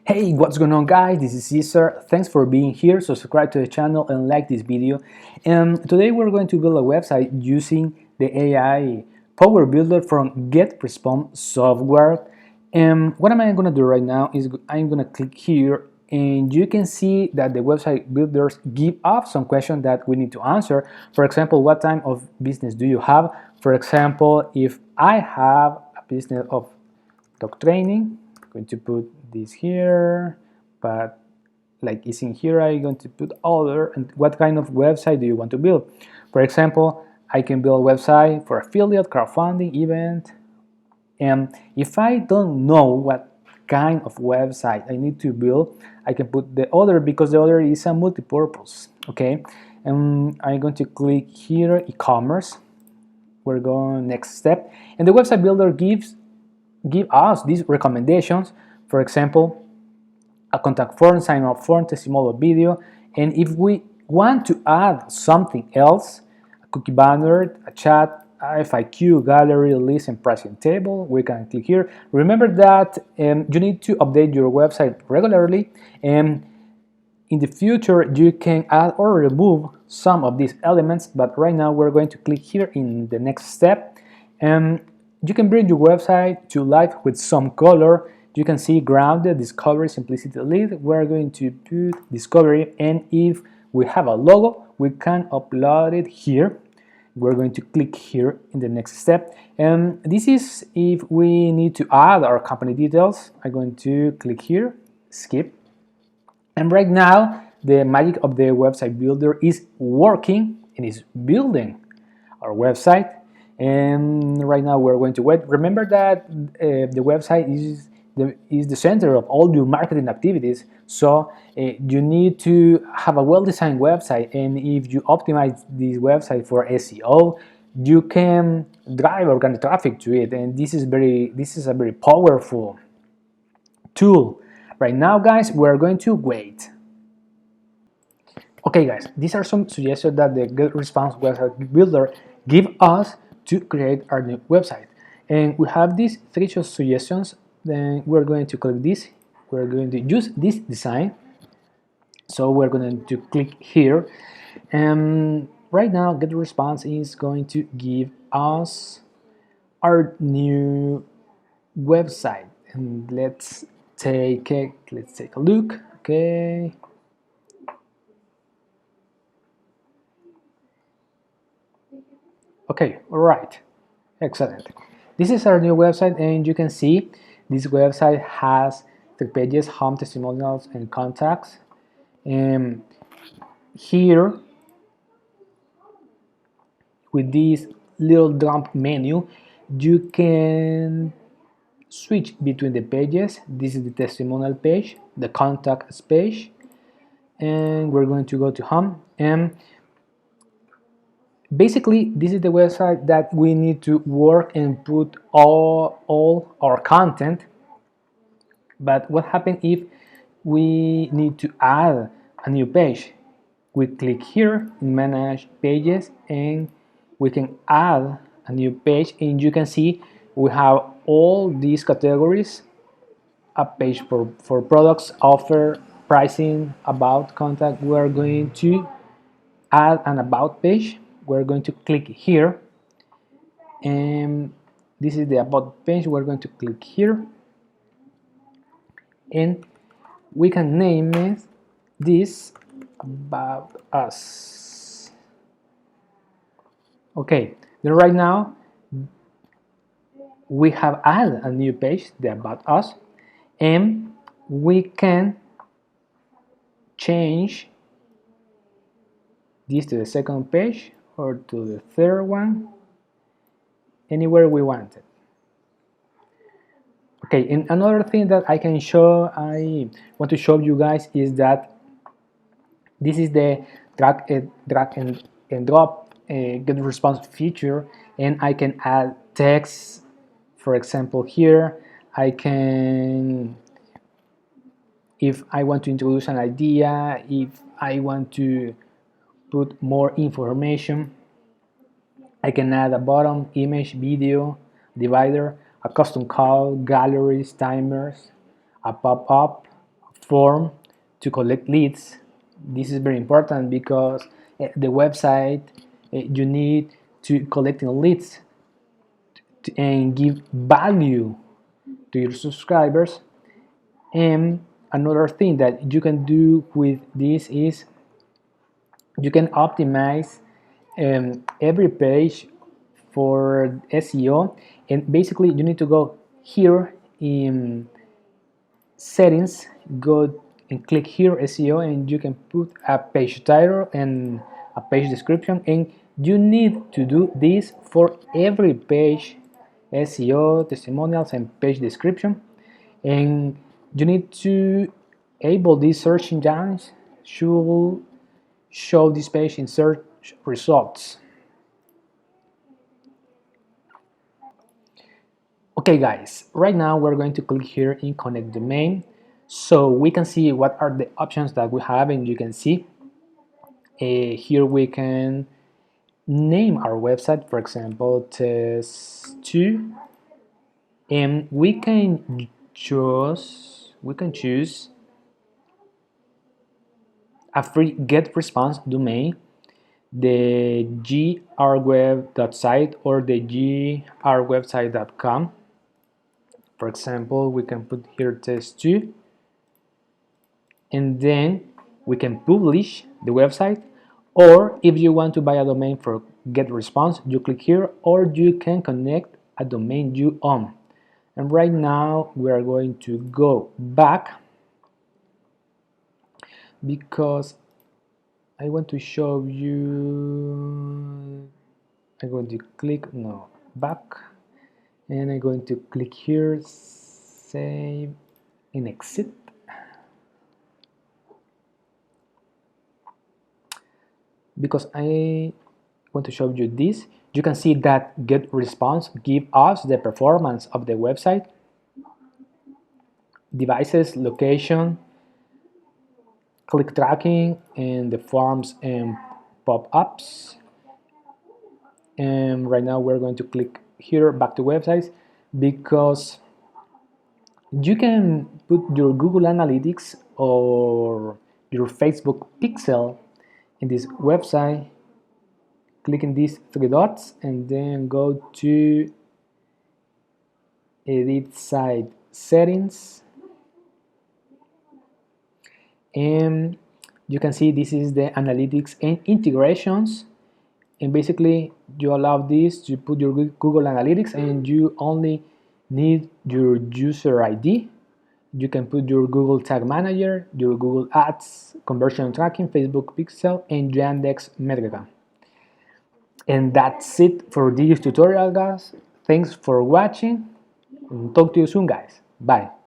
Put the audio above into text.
Hey, what's going on guys? This is Cesar. Thanks for being here. Subscribe to the channel and like this video. Today we're going to build a website using the AI Power Builder from getresponse software. What am I going to do right now is I'm going to click here and you can see that the website builders give us some questions that we need to answer. For example, what type of business do you have? For example, if I have a business of dog training, I'm going to put this here, but like it's in here, I'm going to put other. And what kind of website do you want to build? For example, I can build a website for affiliate, crowdfunding, event. And if I don't know what kind of website I need to build, I can put the other because the other is a multi-purpose. Okay, and I'm going to click here, e-commerce. We're going next step, and the website builder give us these recommendations. For example, a contact form, sign up form, testimonial video, and if we want to add something else, a cookie banner, a chat, FAQ, gallery, list, and pricing table, we can click here. Remember that you need to update your website regularly, and in the future you can add or remove some of these elements, but right now we're going to click here in the next step. You can bring your website to life with some color. You can see grounded, discovery, simplicity, lead. We're going to put discovery, and if we have a logo, we can upload it here. We're going to click here in the next step. And this is if we need to add our company details. I'm going to click here, skip. And right now, the magic of the website builder is working and is building our website. And right now we're going to wait. Remember that the website is the center of all your marketing activities. So you need to have a well-designed website. And if you optimize this website for SEO, you can drive organic traffic to it. And this is a very powerful tool. Right now, guys, we're going to wait. Okay, guys, these are some suggestions that the getresponse website builder give us to create our new website. And we have these three suggestions. Then we're going to click this. We're going to use this design. So we're going to click here. And right now, getresponse is going to give us our new website. And let's take a look. Okay. Okay, all right, excellent. This is our new website, and you can see this website has 3 pages: home, testimonials, and contacts. And here, with this little dump menu, you can switch between the pages. This is the testimonial page, the contacts page, and we're going to go to home. And basically, this is the website that we need to work and put all our content. But what happens if we need to add a new page? We click here in Manage Pages, and we can add a new page, and you can see we have all these categories: a page for products, offer, pricing, about, contact. We are going to add an about page. We're going to click here, and this is the about page. We're going to click here, and we can name it this about us. Okay, then right now we have added a new page, the about us, and we can change this to the second page or to the third one, anywhere we want it. Okay, and another thing that I want to show you guys is that this is the drag and drop getresponse feature, and I can add text. For example, here I can, if I want to introduce an idea, if I want to put more information, I can add a button, image, video, divider, a custom call, galleries, timers, a pop-up, form to collect leads. This is very important because the website you need to collecting leads and give value to your subscribers. And another thing that you can do with this is you can optimize every page for SEO, and basically you need to go here in settings, go and click here SEO, and you can put a page title and a page description, and you need to do this for every page, SEO, testimonials, and page description. And you need to enable these search engines should show this page in search results. Okay guys, right now we're going to click here in connect domain so we can see what are the options that we have, and you can see here we can name our website, for example test2, and we can choose a free get response domain, the grweb.site or the grwebsite.com. For example, we can put here test2, and then we can publish the website. Or if you want to buy a domain for get response, you click here, or you can connect a domain you own. And right now we are going to go back because I want to show you. I'm going to click back, and I'm going to click here save and exit. Because I want to show you this, you can see that get response give us the performance of the website, devices, location, click tracking, and the forms and pop-ups. And right now we're going to click here back to websites because you can put your Google Analytics or your Facebook pixel in this website. Click in these three dots and then go to edit site settings, and you can see this is the analytics and integrations, and basically you allow this to put your Google Analytics and you only need your user ID. You can put your Google Tag Manager, your Google Ads, conversion tracking, Facebook Pixel, and Yandex Metrica. And that's it for this tutorial, guys. Thanks for watching, and talk to you soon, guys. Bye.